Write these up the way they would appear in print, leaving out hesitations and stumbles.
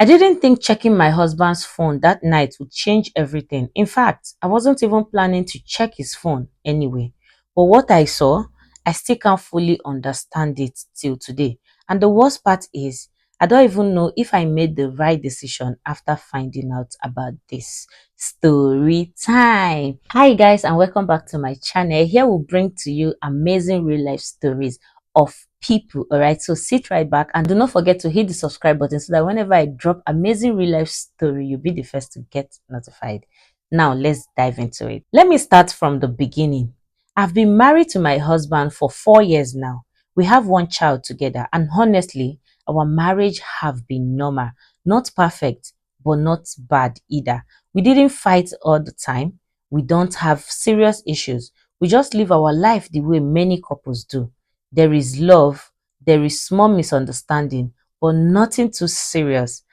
I didn't think checking my husband's phone that night would change everything. In fact, I wasn't even planning to check his phone anyway. But what I saw, I still can't fully understand it till today. And the worst part is, I don't even know if I made the right decision after finding out about this. Story time. Hi guys, and welcome back to my channel. Here we'll bring to you amazing real life stories of people. All right, so sit right back and do not forget to hit the subscribe button so that whenever I drop amazing real life story, you'll be the first to get notified. Now let's dive into it. Let me start from the beginning. I've been married to my husband for 4 years now. We have one child together, and honestly, our marriage have been normal. Not perfect, but not bad either. We didn't fight all the time. We don't have serious issues. We just live our life the way many couples do. There is love, there is small misunderstanding, but nothing too serious.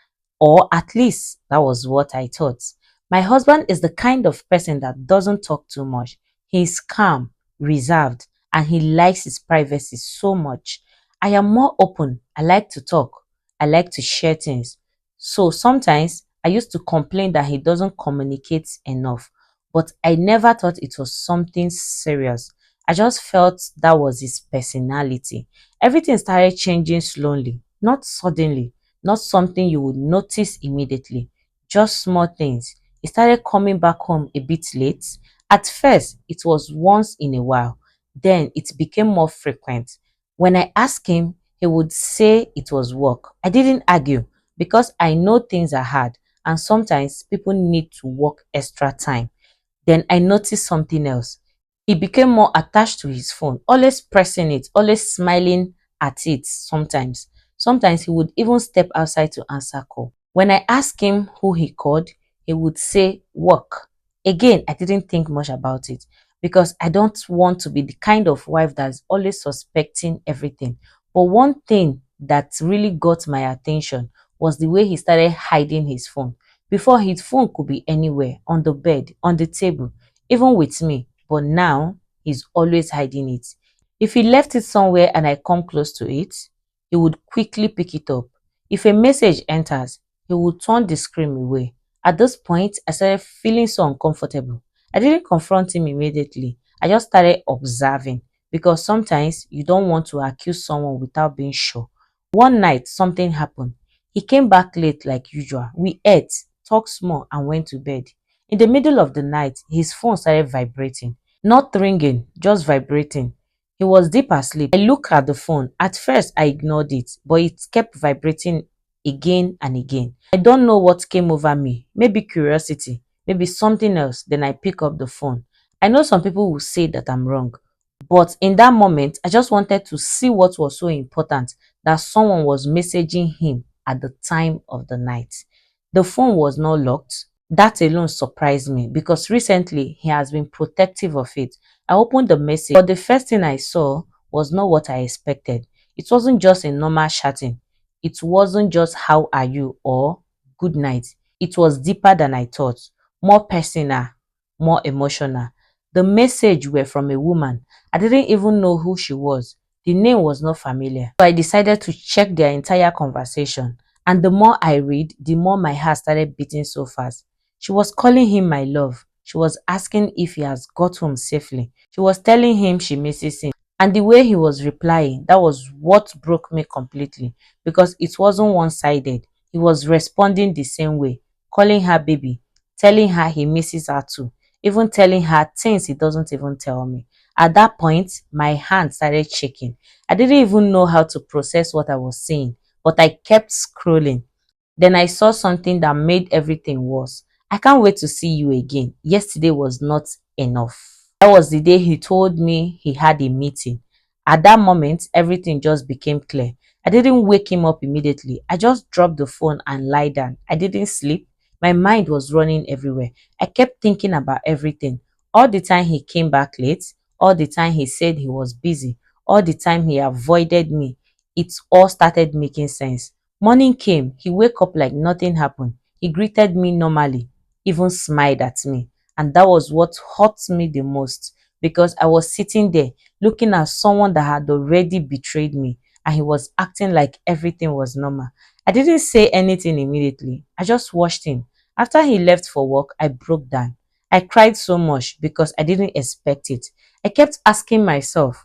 Or at least that was what I thought. My husband is the kind of person that doesn't talk too much. He's calm, reserved, and he likes his privacy so much. I am more open. I like to talk. I like to share things. So sometimes I used to complain that he doesn't communicate enough, but I never thought it was something serious. I just felt that was his personality. Everything started changing slowly, not suddenly, not something you would notice immediately, just small things. He started coming back home a bit late. At first, it was once in a while. Then it became more frequent. When I asked him, he would say it was work. I didn't argue because I know things are hard and sometimes people need to work extra time. Then I noticed something else. He became more attached to his phone, always pressing it, always smiling at it sometimes. Sometimes he would even step outside to answer call. When I asked him who he called, he would say work. Again, I didn't think much about it because I don't want to be the kind of wife that's always suspecting everything. But one thing that really got my attention was the way he started hiding his phone. Before, his phone could be anywhere, on the bed, on the table, even with me. But now he's always hiding it. If he left it somewhere and I come close to it, he would quickly pick it up. If a message enters, he would turn the screen away. At this point, I started feeling so uncomfortable. I didn't confront him immediately. I just started observing because sometimes you don't want to accuse someone without being sure. One night, something happened. He came back late like usual. We ate, talked small, and went to bed. In the middle of the night, his phone started vibrating. Not ringing, just vibrating. He was deep asleep. I looked at the phone. At first, I ignored it, but it kept vibrating again and again. I don't know what came over me. Maybe curiosity, maybe something else. Then I pick up the phone. I know some people will say that I'm wrong, but in that moment, I just wanted to see what was so important that someone was messaging him at the time of the night. The phone was not locked. That alone surprised me because recently he has been protective of it. I opened the message, but the first thing I saw was not what I expected. It wasn't just a normal chatting. It wasn't just how are you or good night. It was deeper than I thought, more personal, more emotional. The message were from a woman. I didn't even know who she was. The name was not familiar. So I decided to check their entire conversation. And the more I read, the more my heart started beating so fast. She was calling him my love. She was asking if he has got home safely. She was telling him she misses him. And the way he was replying, that was what broke me completely because it wasn't one-sided. He was responding the same way, calling her baby, telling her he misses her too, even telling her things he doesn't even tell me. At that point, my hand started shaking. I didn't even know how to process what I was saying, but I kept scrolling. Then I saw something that made everything worse. I can't wait to see you again. Yesterday was not enough. That was the day he told me he had a meeting. At that moment, everything just became clear. I didn't wake him up immediately. I just dropped the phone and lie down. I didn't sleep. My mind was running everywhere. I kept thinking about everything. All the time he came back late, all the time he said he was busy, all the time he avoided me. It all started making sense. Morning came. He woke up like nothing happened. He greeted me normally, even smiled at me. And that was what hurt me the most because I was sitting there looking at someone that had already betrayed me and he was acting like everything was normal. I didn't say anything immediately. I just watched him. After he left for work, I broke down. I cried so much because I didn't expect it. I kept asking myself,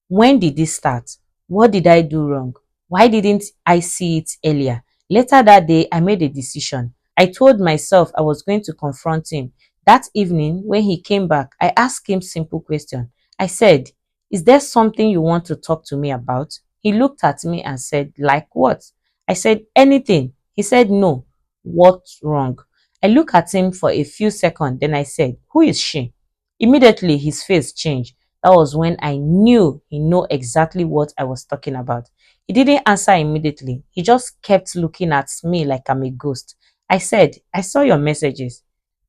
when did this start? What did I do wrong? Why didn't I see it earlier? Later that day, I made a decision. I told myself I was going to confront him. That evening, when he came back, I asked him simple question. I said, is there something you want to talk to me about? He looked at me and said, like what? I said, anything. He said, no. What's wrong? I looked at him for a few seconds, then I said, who is she? Immediately, his face changed. That was when I knew he knew exactly what I was talking about. He didn't answer immediately. He just kept looking at me like I'm a ghost. I said, I saw your messages.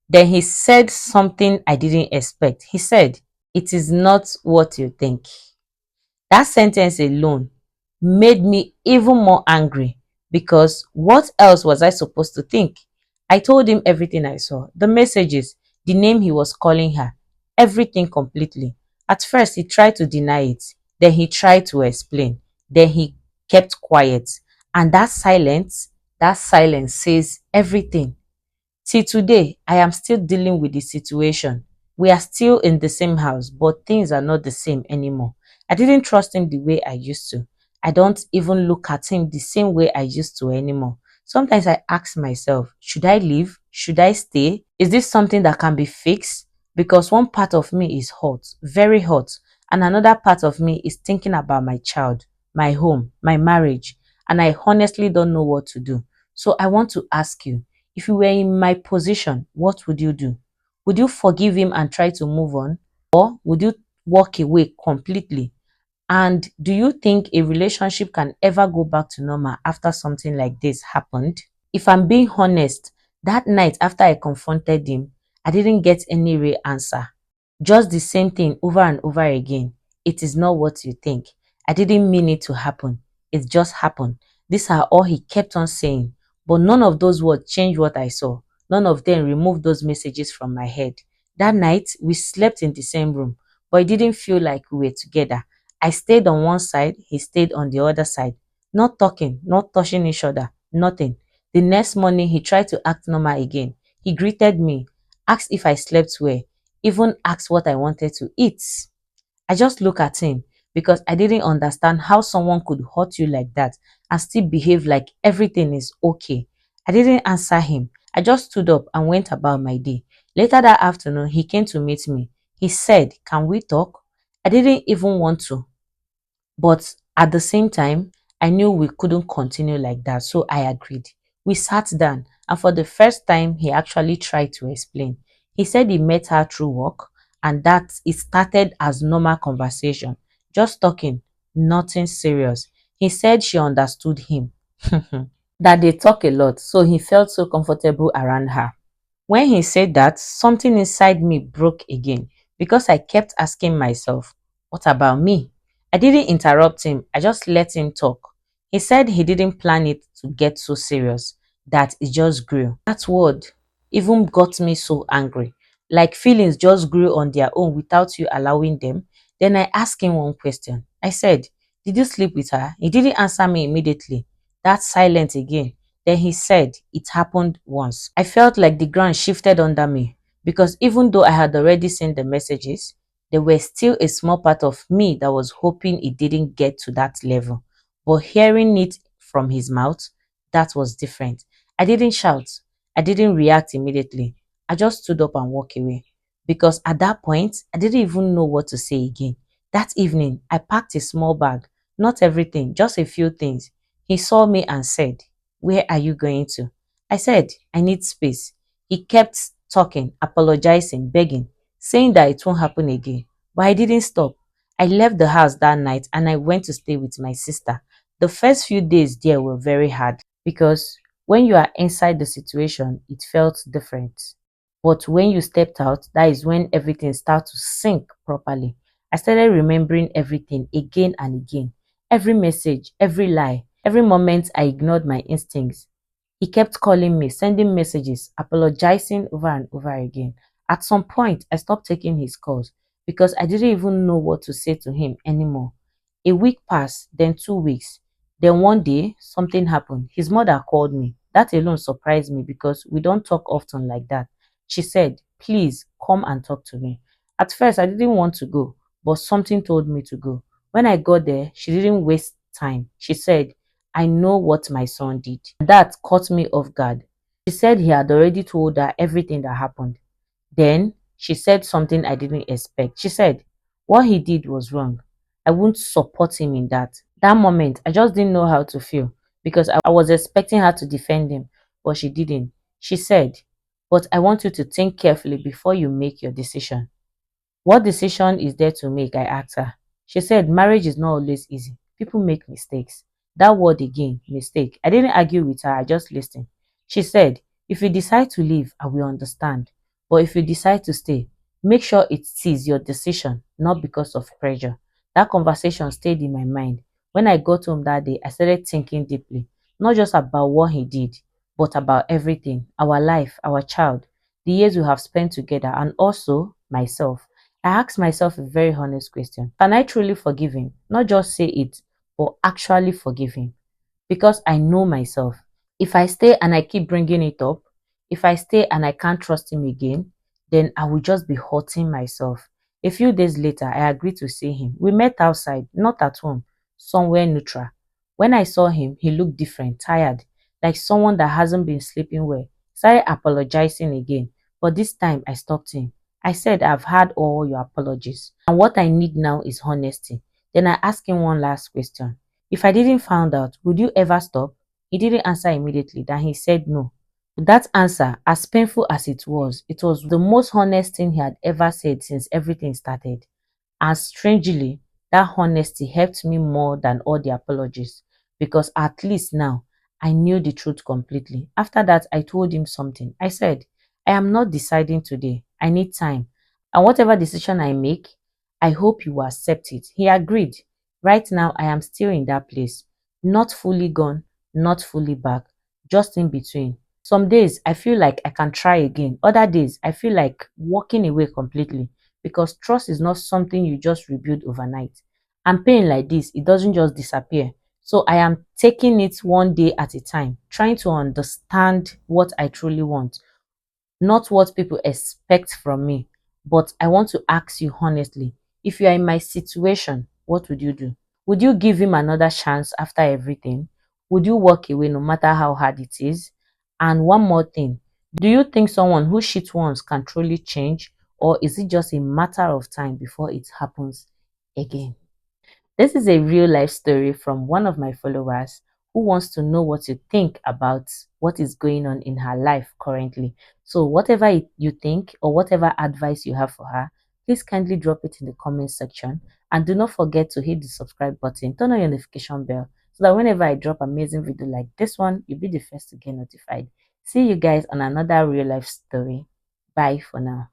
Then he said something I didn't expect. He said, it is not what you think. That sentence alone made me even more angry because what else was I supposed to think? I told him everything I saw, the messages, the name he was calling her, everything completely. At first, he tried to deny it. Then he tried to explain. Then he kept quiet. And that silence says everything. Till today, I am still dealing with the situation. We are still in the same house, but things are not the same anymore. I didn't trust him the way I used to. I don't even look at him the same way I used to anymore. Sometimes I ask myself, should I leave? Should I stay? Is this something that can be fixed? Because one part of me is hot, very hot, and another part of me is thinking about my child, my home, my marriage, and I honestly don't know what to do. So I want to ask you, if you were in my position, what would you do? Would you forgive him and try to move on? Or would you walk away completely? And do you think a relationship can ever go back to normal after something like this happened? If I'm being honest, that night after I confronted him, I didn't get any real answer. Just the same thing over and over again. It is not what you think. I didn't mean it to happen. It just happened. These are all he kept on saying. But none of those words changed what I saw. None of them removed those messages from my head. That night, we slept in the same room, but it didn't feel like we were together. I stayed on one side, he stayed on the other side. Not talking, not touching each other, nothing. The next morning, he tried to act normal again. He greeted me, asked if I slept well, even asked what I wanted to eat. I just looked at him because I didn't understand how someone could hurt you like that and still behave like everything is okay. I didn't answer him. I just stood up and went about my day. Later that afternoon, he came to meet me. He said, can we talk? I didn't even want to. But at the same time, I knew we couldn't continue like that, so I agreed. We sat down, and for the first time, he actually tried to explain. He said he met her through work and that it started as normal conversation, just talking, nothing serious. He said she understood him, that they talk a lot, so he felt so comfortable around her. When he said that, something inside me broke again because I kept asking myself, what about me? I didn't interrupt him, I just let him talk. He said he didn't plan it to get so serious, that it just grew. That word even got me so angry. Like feelings just grew on their own without you allowing them. Then I asked him one question. I said, did you sleep with her? He didn't answer me immediately. That silence again. Then he said it happened once. I felt like the ground shifted under me because even though I had already seen the messages, there was still a small part of me that was hoping it didn't get to that level. But hearing it from his mouth, that was different. I didn't shout. I didn't react immediately. I just stood up and walked away because at that point, I didn't even know what to say again. That evening, I packed a small bag, not everything, just a few things. He saw me and said, where are you going to? I said, I need space. He kept talking, apologizing, begging, saying that it won't happen again. But I didn't stop. I left the house that night and I went to stay with my sister. The first few days there were very hard because when you are inside the situation, it felt different. But when you stepped out, that is when everything started to sink properly. I started remembering everything again and again. Every message, every lie, every moment I ignored my instincts. He kept calling me, sending messages, apologizing over and over again. At some point, I stopped taking his calls because I didn't even know what to say to him anymore. A week passed, then 2 weeks. Then one day, something happened. His mother called me. That alone surprised me because we don't talk often like that. She said, "Please come and talk to me." At first, I didn't want to go, but something told me to go. When I got there, she didn't waste time. She said, "I know what my son did." That caught me off guard. She said he had already told her everything that happened. Then she said something I didn't expect. She said, "What he did was wrong. I won't support him in that." That moment, I just didn't know how to feel because I was expecting her to defend him, but she didn't. She said, "But I want you to think carefully before you make your decision." "What decision is there to make?" I asked her. She said, "Marriage is not always easy. People make mistakes." That word again, mistake. I didn't argue with her, I just listened. She said, "If you decide to leave, I will understand. But if you decide to stay, make sure it is your decision, not because of pressure." That conversation stayed in my mind. When I got home that day, I started thinking deeply, not just about what he did, but about everything, our life, our child, the years we have spent together, and also myself. I asked myself a very honest question. Can I truly forgive him? Not just say it, but actually forgive him. Because I know myself. If I stay and I keep bringing it up, if I stay and I can't trust him again, then I will just be hurting myself. A few days later, I agreed to see him. We met outside, not at home, somewhere neutral. When I saw him, he looked different, tired, like someone that hasn't been sleeping well. Started apologizing again, but this time I stopped him. I said, "I've had all your apologies, and what I need now is honesty." Then I asked him one last question. "If I didn't find out, would you ever stop?" He didn't answer immediately. Then he said no. That answer, as painful as it was the most honest thing he had ever said since everything started. And strangely, that honesty helped me more than all the apologies because at least now I knew the truth completely. After that, I told him something. I said, "I am not deciding today. I need time. And whatever decision I make, I hope you will accept it." He agreed. Right now, I am still in that place. Not fully gone, not fully back, just in between. Some days I feel like I can try again. Other days I feel like walking away completely because trust is not something you just rebuild overnight. And pain like this, it doesn't just disappear. So I am taking it one day at a time, trying to understand what I truly want, not what people expect from me. But I want to ask you honestly, if you are in my situation, what would you do? Would you give him another chance after everything? Would you walk away no matter how hard it is? And one more thing, do you think someone who cheats once can truly change, or is it just a matter of time before it happens again? This is a real life story from one of my followers who wants to know what you think about what is going on in her life currently. So, whatever you think or whatever advice you have for her, please kindly drop it in the comment section. And do not forget to hit the subscribe button, turn on your notification bell so that whenever I drop amazing video like this one, you'll be the first to get notified. See you guys on another real life story. Bye for now.